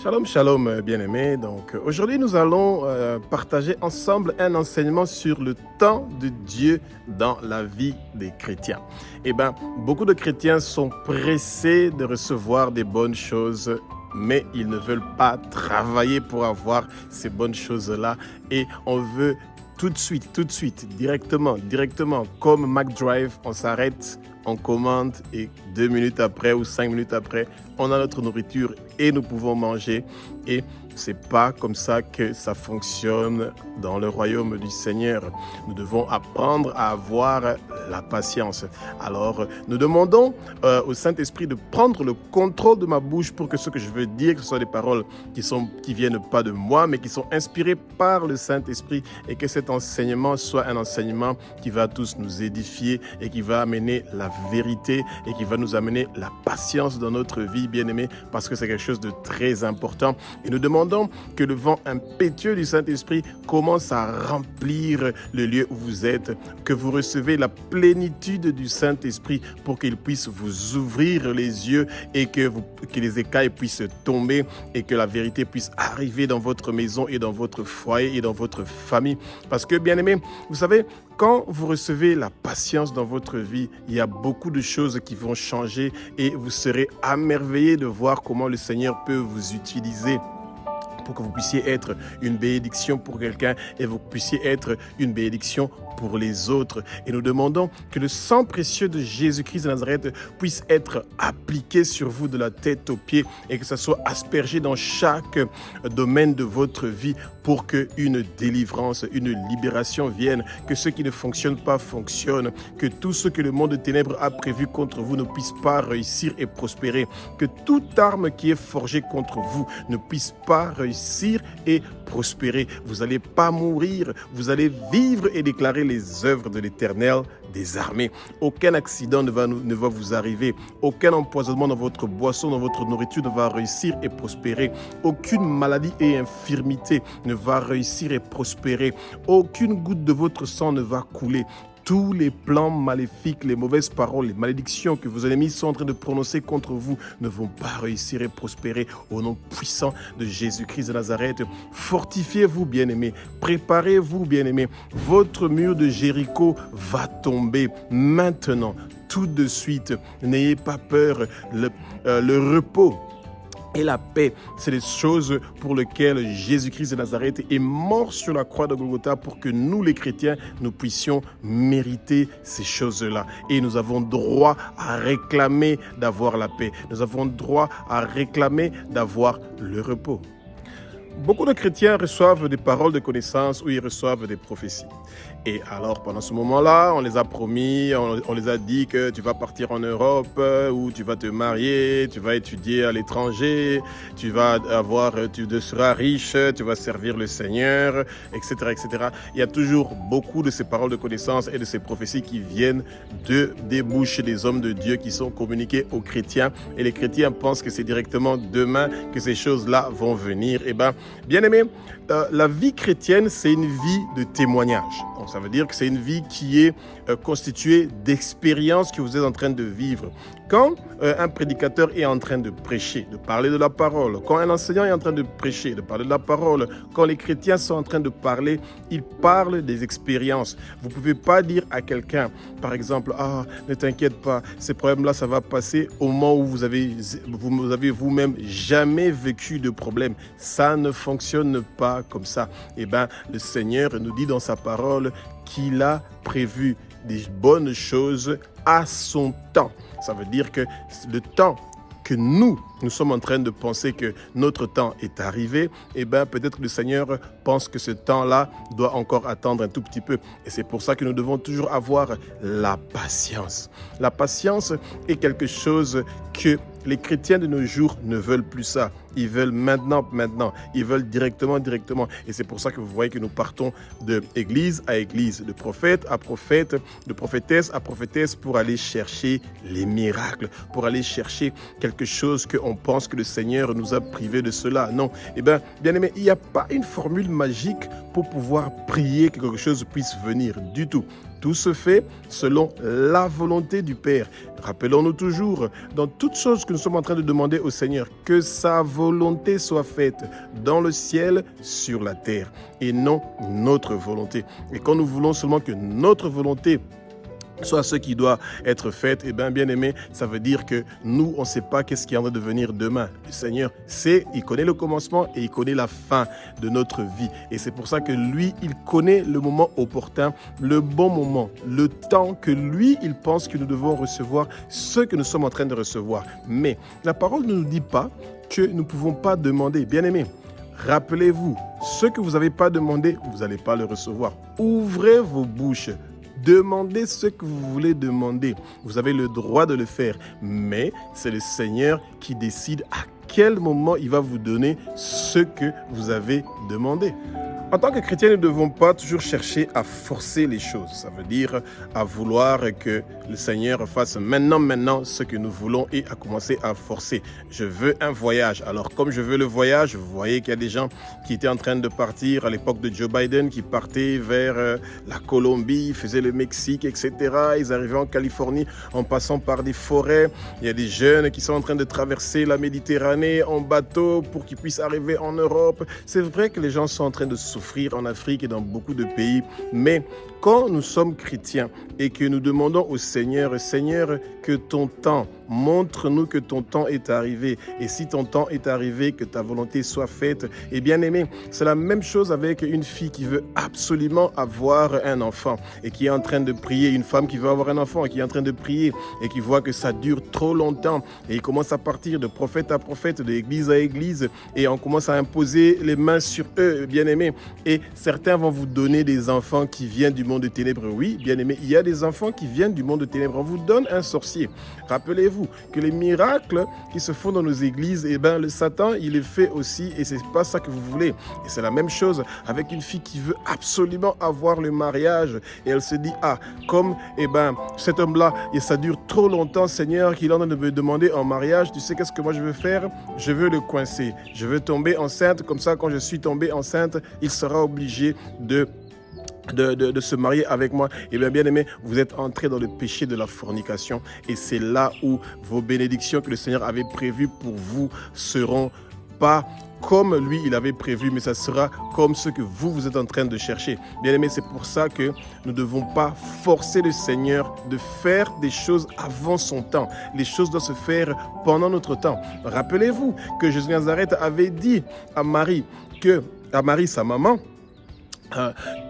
Shalom, shalom, bien-aimés. Donc, aujourd'hui, nous allons partager ensemble un enseignement sur le temps de Dieu dans la vie des chrétiens. Eh bien, beaucoup de chrétiens sont pressés de recevoir des bonnes choses, mais ils ne veulent pas travailler pour avoir ces bonnes choses-là. Et on veut tout de suite, directement, comme McDrive, on s'arrête, on commande et 2 minutes après ou 5 minutes après, on a notre nourriture et nous pouvons manger. Et c'est pas comme ça que ça fonctionne dans le royaume du Seigneur. Nous devons apprendre à avoir la patience. Alors, nous demandons au Saint-Esprit de prendre le contrôle de ma bouche pour que ce que je veux dire, que ce soit des paroles qui viennent pas de moi, mais qui sont inspirées par le Saint-Esprit, et que cet enseignement soit un enseignement qui va tous nous édifier et qui va amener la vérité et qui va nous amener la patience dans notre vie, bien-aimés, parce que c'est quelque chose de très important. Et nous demandons que le vent impétueux du Saint-Esprit commence à remplir le lieu où vous êtes, que vous recevez la plénitude du Saint-Esprit pour qu'il puisse vous ouvrir les yeux et que les écailles puissent tomber et que la vérité puisse arriver dans votre maison et dans votre foyer et dans votre famille. Parce que, bien-aimés, vous savez, quand vous recevez la patience dans votre vie, il y a beaucoup de choses qui vont changer et vous serez émerveillés de voir comment le Seigneur peut vous utiliser pour que vous puissiez être une bénédiction pour quelqu'un et vous puissiez être une bénédiction pour les autres. Et nous demandons que le sang précieux de Jésus-Christ de Nazareth puisse être appliqué sur vous de la tête aux pieds et que ça soit aspergé dans chaque domaine de votre vie pour qu'une délivrance, une libération vienne, que ce qui ne fonctionne pas fonctionne, que tout ce que le monde de ténèbres a prévu contre vous ne puisse pas réussir et prospérer, que toute arme qui est forgée contre vous ne puisse pas réussir et prospérer. Vous n'allez pas mourir, vous allez vivre et déclarer les œuvres de l'Éternel des armées. Aucun accident ne va vous arriver. Aucun empoisonnement dans votre boisson, dans votre nourriture ne va réussir et prospérer. Aucune maladie et infirmité ne va réussir et prospérer. Aucune goutte de votre sang ne va couler. Tous les plans maléfiques, les mauvaises paroles, les malédictions que vos ennemis sont en train de prononcer contre vous ne vont pas réussir et prospérer au nom puissant de Jésus-Christ de Nazareth. Fortifiez-vous, bien-aimés. Préparez-vous, bien-aimés. Votre mur de Jéricho va tomber maintenant, tout de suite. N'ayez pas peur. Le repos et la paix, c'est les choses pour lesquelles Jésus-Christ de Nazareth est mort sur la croix de Golgotha pour que nous, les chrétiens, nous puissions mériter ces choses-là. Et nous avons droit à réclamer d'avoir la paix. Nous avons droit à réclamer d'avoir le repos. Beaucoup de chrétiens reçoivent des paroles de connaissance ou ils reçoivent des prophéties. Et alors, pendant ce moment-là, on les a promis, on les a dit que tu vas partir en Europe, ou tu vas te marier, tu vas étudier à l'étranger, tu seras riche, tu vas servir le Seigneur, etc., etc. Il y a toujours beaucoup de ces paroles de connaissance et de ces prophéties qui viennent des bouches des hommes de Dieu qui sont communiquées aux chrétiens. Et les chrétiens pensent que c'est directement demain que ces choses-là vont venir. Eh bien, bien-aimés, la vie chrétienne, c'est une vie de témoignage. Donc, ça veut dire que c'est une vie qui est constituée d'expériences que vous êtes en train de vivre. Quand un prédicateur est en train de prêcher, de parler de la parole, quand un enseignant est en train de prêcher, de parler de la parole, quand les chrétiens sont en train de parler, ils parlent des expériences. Vous ne pouvez pas dire à quelqu'un, par exemple, « Ah, ne t'inquiète pas, ces problèmes-là, ça va passer » au moment où vous avez vous-même jamais vécu de problème. Ça ne fonctionne pas comme ça. Eh bien, le Seigneur nous dit dans sa parole qu'il a prévu des bonnes choses à son temps. Ça veut dire que le temps que nous sommes en train de penser que notre temps est arrivé, eh bien, peut-être le Seigneur pense que ce temps-là doit encore attendre un tout petit peu. Et c'est pour ça que nous devons toujours avoir la patience. La patience est quelque chose que les chrétiens de nos jours ne veulent plus ça. Ils veulent maintenant. Ils veulent directement. Et c'est pour ça que vous voyez que nous partons de église à église, de prophète à prophète, de prophétesse à prophétesse pour aller chercher les miracles, pour aller chercher quelque chose qu'on pense que le Seigneur nous a privés de cela. Non. Eh bien, bien aimé, il n'y a pas une formule magique pour pouvoir prier que quelque chose puisse venir du tout. Tout se fait selon la volonté du Père. Rappelons-nous toujours, dans toutes choses que nous sommes en train de demander au Seigneur, que sa volonté soit faite dans le ciel, sur la terre, et non notre volonté. Et quand nous voulons seulement que notre volonté soit ce qui doit être fait, eh bien, bien aimé, ça veut dire que nous, on ne sait pas qu'est-ce qui en va devenir demain. Le Seigneur sait, il connaît le commencement et il connaît la fin de notre vie. Et c'est pour ça que lui, il connaît le moment opportun, le bon moment, le temps que lui, il pense que nous devons recevoir ce que nous sommes en train de recevoir. Mais la parole ne nous dit pas que nous ne pouvons pas demander. Bien aimé, rappelez-vous, ce que vous n'avez pas demandé, vous n'allez pas le recevoir. Ouvrez vos bouches. Demandez ce que vous voulez demander. Vous avez le droit de le faire, mais c'est le Seigneur qui décide à quel moment il va vous donner ce que vous avez demandé. En tant que chrétien, nous ne devons pas toujours chercher à forcer les choses. Ça veut dire à vouloir que le Seigneur fasse maintenant ce que nous voulons et à commencer à forcer. Je veux un voyage. Alors comme je veux le voyage, vous voyez qu'il y a des gens qui étaient en train de partir à l'époque de Joe Biden, qui partaient vers la Colombie, faisaient le Mexique, etc. Ils arrivaient en Californie en passant par des forêts. Il y a des jeunes qui sont en train de traverser la Méditerranée en bateau pour qu'ils puissent arriver en Europe. C'est vrai que les gens sont en train de souffrir en Afrique et dans beaucoup de pays, mais quand nous sommes chrétiens et que nous demandons au Seigneur, Seigneur, que ton temps, montre-nous que ton temps est arrivé. Et si ton temps est arrivé, que ta volonté soit faite. Et bien aimé, c'est la même chose avec une fille qui veut absolument avoir un enfant et qui est en train de prier, une femme qui veut avoir un enfant et qui est en train de prier et qui voit que ça dure trop longtemps et il commence à partir de prophète à prophète, d'église à église et on commence à imposer les mains sur eux, bien aimé. Et certains vont vous donner des enfants qui viennent du monde des ténèbres. Oui, bien aimé, il y a des enfants qui viennent du monde des ténèbres. On vous donne un sorcier. Rappelez-vous que les miracles qui se font dans nos églises, eh ben, le Satan, il les fait aussi et c'est pas ça que vous voulez. Et c'est la même chose avec une fille qui veut absolument avoir le mariage et elle se dit, ah, comme cet homme-là, et ça dure trop longtemps, Seigneur, qu'il en a de me demander en mariage, tu sais qu'est-ce que moi je veux faire? Je veux le coincer. Je veux tomber enceinte, comme ça, quand je suis tombée enceinte, il sera obligé de se marier avec moi. Et bien aimé, vous êtes entré dans le péché de la fornication et c'est là où vos bénédictions que le Seigneur avait prévues pour vous seront pas comme lui il avait prévu, mais ça sera comme ce que vous êtes en train de chercher. Bien aimé, c'est pour ça que nous ne devons pas forcer le Seigneur de faire des choses avant son temps. Les choses doivent se faire pendant notre temps. Rappelez-vous que Jésus de Nazareth avait dit à Marie, sa maman,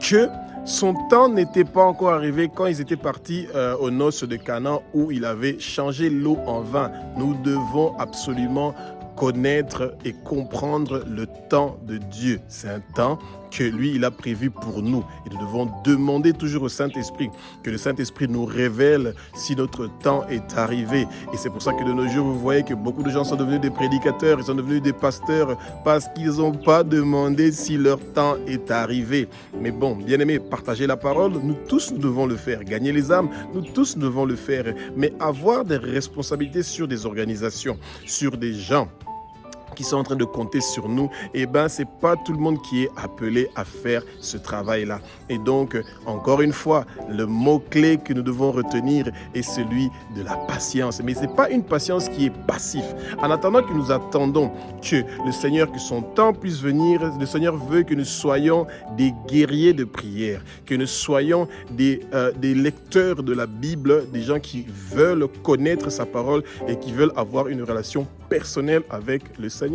que son temps n'était pas encore arrivé quand ils étaient partis aux noces de Canaan où il avait changé l'eau en vin. Nous devons absolument connaître et comprendre le temps de Dieu. C'est un temps que lui, il a prévu pour nous. Et nous devons demander toujours au Saint-Esprit que le Saint-Esprit nous révèle si notre temps est arrivé. Et c'est pour ça que de nos jours, vous voyez que beaucoup de gens sont devenus des prédicateurs, ils sont devenus des pasteurs parce qu'ils n'ont pas demandé si leur temps est arrivé. Mais bon, bien aimé, partager la parole, nous tous nous devons le faire. Gagner les âmes, nous tous nous devons le faire. Mais avoir des responsabilités sur des organisations, sur des gens qui sont en train de compter sur nous, c'est pas tout le monde qui est appelé à faire ce travail-là. Et donc, encore une fois, le mot-clé que nous devons retenir est celui de la patience. Mais c'est pas une patience qui est passive. En attendant que nous attendons que le Seigneur, que son temps puisse venir, le Seigneur veut que nous soyons des guerriers de prière, que nous soyons des lecteurs de la Bible, des gens qui veulent connaître sa parole et qui veulent avoir une relation personnelle avec le Seigneur.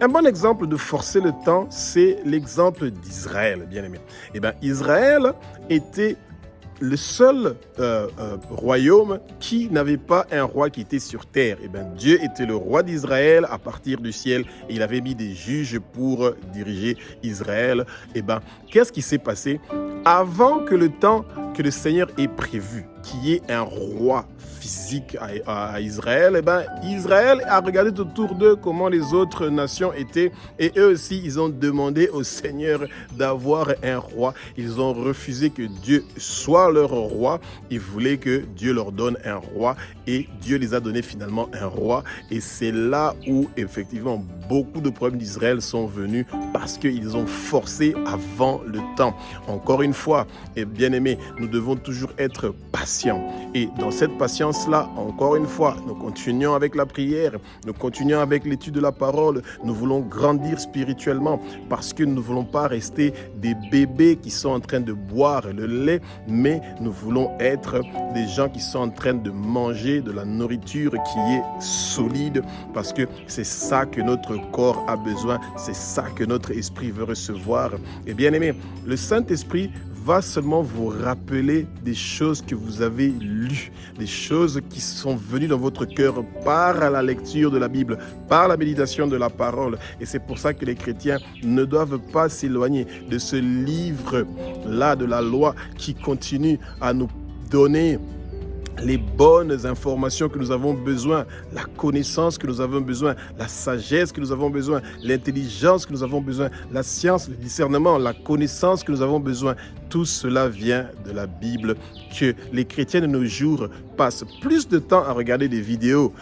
Un bon exemple de forcer le temps, c'est l'exemple d'Israël, bien aimé. Israël était le seul royaume qui n'avait pas un roi qui était sur terre. Dieu était le roi d'Israël à partir du ciel et il avait mis des juges pour diriger Israël. Qu'est-ce qui s'est passé? Avant que le temps que le Seigneur ait prévu, qu'il y ait un roi physique à Israël, eh ben, Israël a regardé autour d'eux comment les autres nations étaient et eux aussi, ils ont demandé au Seigneur d'avoir un roi. Ils ont refusé que Dieu soit leur roi. Ils voulaient que Dieu leur donne un roi et Dieu les a donné finalement un roi. Et c'est là où effectivement beaucoup de problèmes d'Israël sont venus parce qu'ils ont forcé avant le temps. Encore une fois, et bien aimé, nous devons toujours être patients. Et dans cette patience-là, encore une fois, nous continuons avec la prière, nous continuons avec l'étude de la parole. Nous voulons grandir spirituellement parce que nous ne voulons pas rester des bébés qui sont en train de boire le lait, mais nous voulons être des gens qui sont en train de manger de la nourriture qui est solide parce que c'est ça que notre corps a besoin, c'est ça que notre esprit veut recevoir. Et bien aimé, le Saint-Esprit va seulement vous rappeler des choses que vous avez lues, des choses qui sont venues dans votre cœur par la lecture de la Bible, par la méditation de la parole. Et c'est pour ça que les chrétiens ne doivent pas s'éloigner de ce livre-là de la loi qui continue à nous donner les bonnes informations que nous avons besoin, la connaissance que nous avons besoin, la sagesse que nous avons besoin, l'intelligence que nous avons besoin, la science, le discernement, la connaissance que nous avons besoin. Tout cela vient de la Bible, que les chrétiens de nos jours passent plus de temps à regarder des vidéos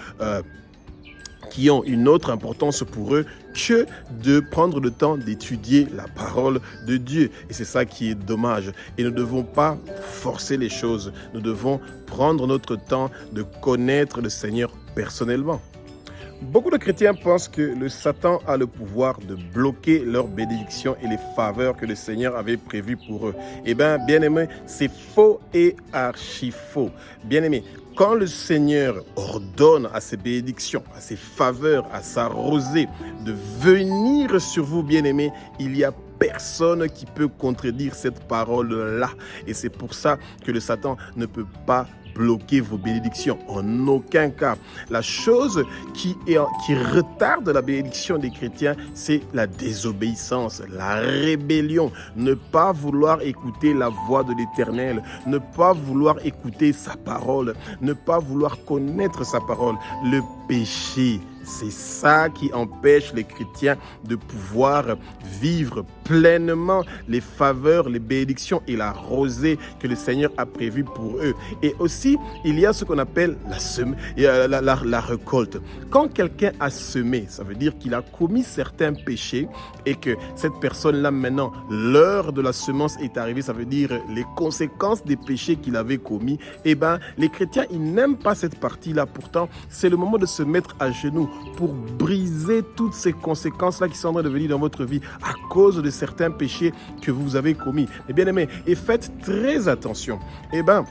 qui ont une autre importance pour eux que de prendre le temps d'étudier la parole de Dieu. Et c'est ça qui est dommage. Et nous ne devons pas forcer les choses. Nous devons prendre notre temps de connaître le Seigneur personnellement. Beaucoup de chrétiens pensent que le Satan a le pouvoir de bloquer leurs bénédictions et les faveurs que le Seigneur avait prévues pour eux. Eh bien, bien aimé, c'est faux et archi faux. Bien aimé, quand le Seigneur ordonne à ses bénédictions, à ses faveurs, à sa rosée de venir sur vous, bien-aimés, il y a personne qui peut contredire cette parole-là. Et c'est pour ça que le Satan ne peut pas bloquer vos bénédictions. En aucun cas. La chose qui retarde la bénédiction des chrétiens, c'est la désobéissance, la rébellion. Ne pas vouloir écouter la voix de l'Éternel, ne pas vouloir écouter sa parole, ne pas vouloir connaître sa parole. Le péché, c'est ça qui empêche les chrétiens de pouvoir vivre pleinement les faveurs, les bénédictions et la rosée que le Seigneur a prévue pour eux. Et aussi, il y a ce qu'on appelle la récolte. Quand quelqu'un a semé, ça veut dire qu'il a commis certains péchés et que cette personne-là, maintenant, l'heure de la semence est arrivée, ça veut dire les conséquences des péchés qu'il avait commis. Eh bien, les chrétiens, ils n'aiment pas cette partie-là. Pourtant, c'est le moment de se mettre à genoux pour briser toutes ces conséquences-là qui sont en train de venir dans votre vie à cause de certains péchés que vous avez commis. Et bien aimés, et faites très attention. Eh bien,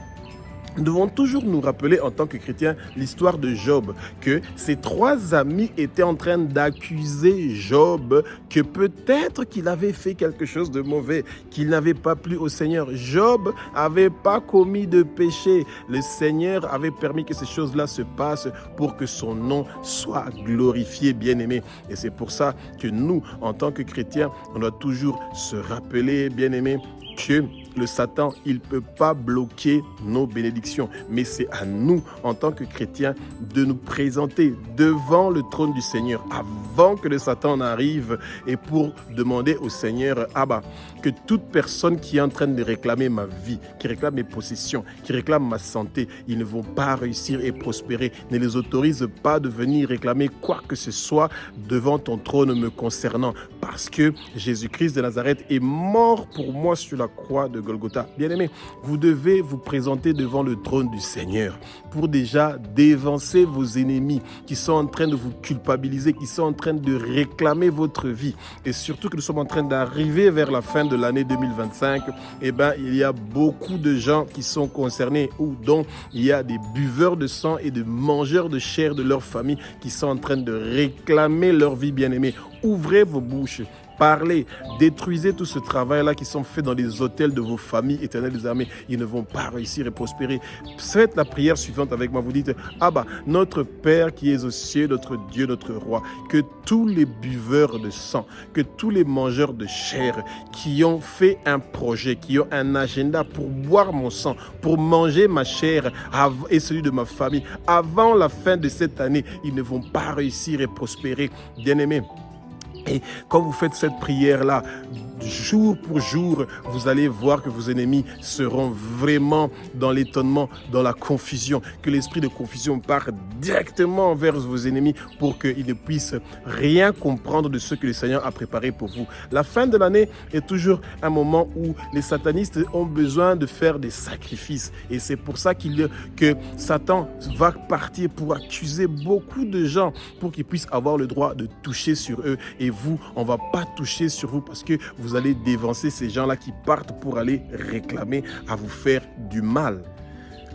nous devons toujours nous rappeler en tant que chrétiens l'histoire de Job, que ses 3 amis étaient en train d'accuser Job que peut-être qu'il avait fait quelque chose de mauvais, qu'il n'avait pas plu au Seigneur. Job n'avait pas commis de péché. Le Seigneur avait permis que ces choses-là se passent pour que son nom soit glorifié, bien-aimé. Et c'est pour ça que nous, en tant que chrétiens, on doit toujours se rappeler, bien-aimé, que le Satan, il ne peut pas bloquer nos bénédictions. Mais c'est à nous, en tant que chrétiens, de nous présenter devant le trône du Seigneur avant que le Satan n'arrive et pour demander au Seigneur, que toute personne qui est en train de réclamer ma vie, qui réclame mes possessions, qui réclame ma santé, ils ne vont pas réussir et prospérer. Ne les autorise pas de venir réclamer quoi que ce soit devant ton trône me concernant. Parce que Jésus-Christ de Nazareth est mort pour moi sur la croix de Golgotha. Bien-aimés, vous devez vous présenter devant le trône du Seigneur pour déjà dévancer vos ennemis qui sont en train de vous culpabiliser, qui sont en train de réclamer votre vie. Et surtout que nous sommes en train d'arriver vers la fin de l'année 2025, il y a beaucoup de gens qui sont concernés ou dont il y a des buveurs de sang et des mangeurs de chair de leur famille qui sont en train de réclamer leur vie, bien-aimés. Ouvrez vos bouches parlez, détruisez tout ce travail-là qui sont faits dans les hôtels de vos familles éternelles des armées. Ils ne vont pas réussir et prospérer. Faites la prière suivante avec moi. Vous dites, Abba, notre Père qui es aux cieux, notre Dieu, notre Roi, que tous les buveurs de sang, que tous les mangeurs de chair qui ont fait un projet, qui ont un agenda pour boire mon sang, pour manger ma chair et celui de ma famille, avant la fin de cette année, ils ne vont pas réussir et prospérer. Bien-aimés, et quand vous faites cette prière-là, jour pour jour, vous allez voir que vos ennemis seront vraiment dans l'étonnement, dans la confusion, que l'esprit de confusion part directement vers vos ennemis pour qu'ils ne puissent rien comprendre de ce que le Seigneur a préparé pour vous. La fin de l'année est toujours un moment où les satanistes ont besoin de faire des sacrifices et c'est pour ça que Satan va partir pour accuser beaucoup de gens pour qu'ils puissent avoir le droit de toucher sur eux et vous, on ne va pas toucher sur vous parce que vous allez dévancer ces gens-là qui partent pour aller réclamer à vous faire du mal.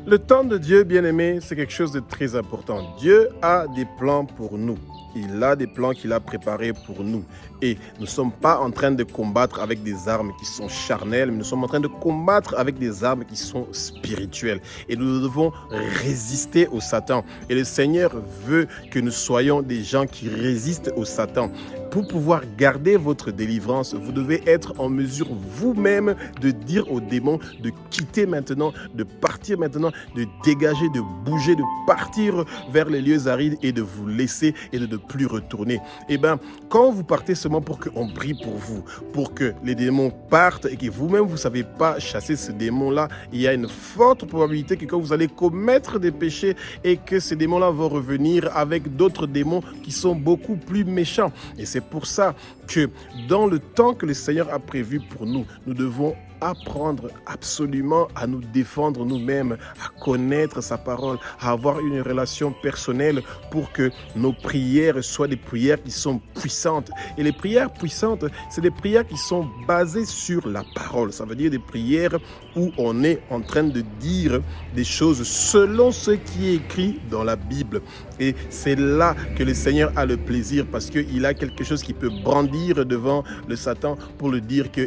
Le temps de Dieu, bien-aimé, c'est quelque chose de très important. Dieu a des plans pour nous. Il a des plans qu'il a préparés pour nous. Et nous ne sommes pas en train de combattre avec des armes qui sont charnelles, mais nous sommes en train de combattre avec des armes qui sont spirituelles. Et nous devons résister au Satan. Et le Seigneur veut que nous soyons des gens qui résistent au Satan. Pour pouvoir garder votre délivrance, vous devez être en mesure vous-même de dire aux démons de quitter maintenant, de partir maintenant, de dégager, de bouger, de partir vers les lieux arides et de vous laisser et de ne plus retourner. Et bien, quand vous partez seulement pour qu'on prie pour vous, pour que les démons partent et que vous-même vous ne savez pas chasser ce démon-là, il y a une forte probabilité que quand vous allez commettre des péchés et que ces démons-là vont revenir avec d'autres démons qui sont beaucoup plus méchants. Et c'est pour ça que dans le temps que le Seigneur a prévu pour nous, nous devons apprendre absolument à nous défendre nous-mêmes, à connaître sa parole, à avoir une relation personnelle pour que nos prières soient des prières qui sont puissantes. Et les prières puissantes, c'est des prières qui sont basées sur la parole. Ça veut dire des prières où on est en train de dire des choses selon ce qui est écrit dans la Bible. Et c'est là que le Seigneur a le plaisir parce qu'il a quelque chose qui peut brandir devant le Satan pour lui dire que,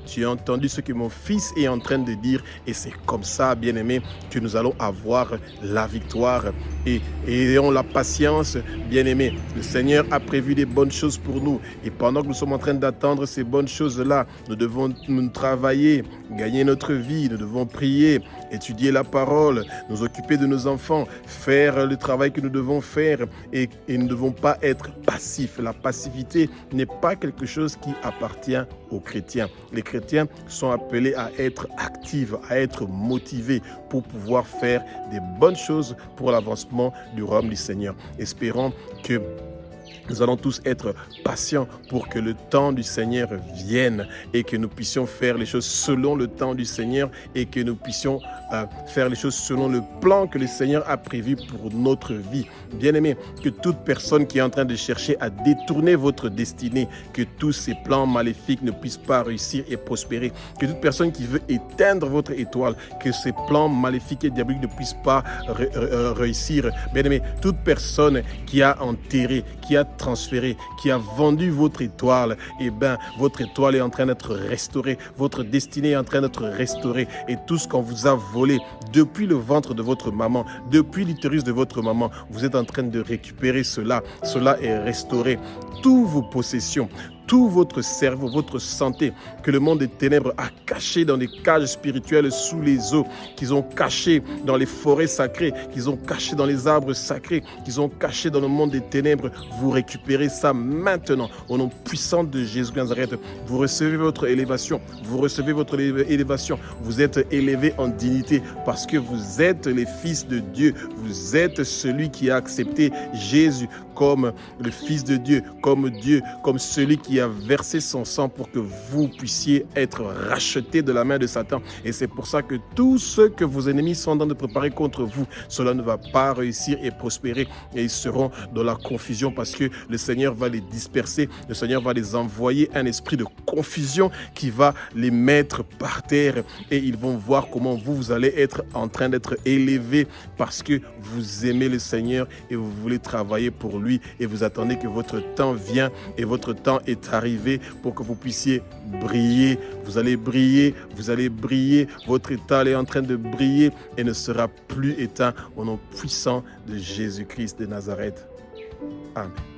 tu as entendu ce que mon fils est en train de dire et c'est comme ça, bien-aimé, que nous allons avoir la victoire et ayons la patience, bien-aimé. Le Seigneur a prévu des bonnes choses pour nous et pendant que nous sommes en train d'attendre ces bonnes choses-là, nous devons nous travailler, gagner notre vie, nous devons prier, étudier la parole, nous occuper de nos enfants, faire le travail que nous devons faire et nous ne devons pas être passifs. La passivité n'est pas quelque chose qui appartient aux chrétiens. Les chrétiens sont appelés à être actifs, à être motivés pour pouvoir faire des bonnes choses pour l'avancement du royaume du Seigneur. Espérons que nous allons tous être patients pour que le temps du Seigneur vienne et que nous puissions faire les choses selon le temps du Seigneur et que nous puissions faire les choses selon le plan que le Seigneur a prévu pour notre vie. Bien-aimés, que toute personne qui est en train de chercher à détourner votre destinée, que tous ces plans maléfiques ne puissent pas réussir et prospérer. Que toute personne qui veut éteindre votre étoile, que ces plans maléfiques et diaboliques ne puissent pas réussir. Bien-aimés, toute personne qui a enterré, qui a transféré, qui a vendu votre étoile, votre étoile est en train d'être restaurée, votre destinée est en train d'être restaurée et tout ce qu'on vous a volé depuis le ventre de votre maman, depuis l'utérus de votre maman, vous êtes en train de récupérer cela. Cela est restauré. Toutes vos possessions, tout votre cerveau, votre santé, que le monde des ténèbres a caché dans des cages spirituelles sous les eaux, qu'ils ont caché dans les forêts sacrées, qu'ils ont caché dans les arbres sacrés, qu'ils ont caché dans le monde des ténèbres, vous récupérez ça maintenant. Au nom puissant de Jésus de Nazareth, vous recevez votre élévation, vous êtes élevé en dignité parce que vous êtes les fils de Dieu, vous êtes celui qui a accepté Jésus comme le Fils de Dieu, comme celui qui a versé son sang pour que vous puissiez être rachetés de la main de Satan. Et c'est pour ça que tous ceux que vos ennemis sont en train de préparer contre vous, cela ne va pas réussir et prospérer et ils seront dans la confusion parce que le Seigneur va les disperser, le Seigneur va les envoyer un esprit de confusion qui va les mettre par terre et ils vont voir comment vous allez être en train d'être élevés parce que vous aimez le Seigneur et vous voulez travailler pour lui lui et vous attendez que votre temps vienne et votre temps est arrivé pour que vous puissiez briller. Vous allez briller, votre étoile est en train de briller et ne sera plus éteint au nom puissant de Jésus-Christ de Nazareth. Amen.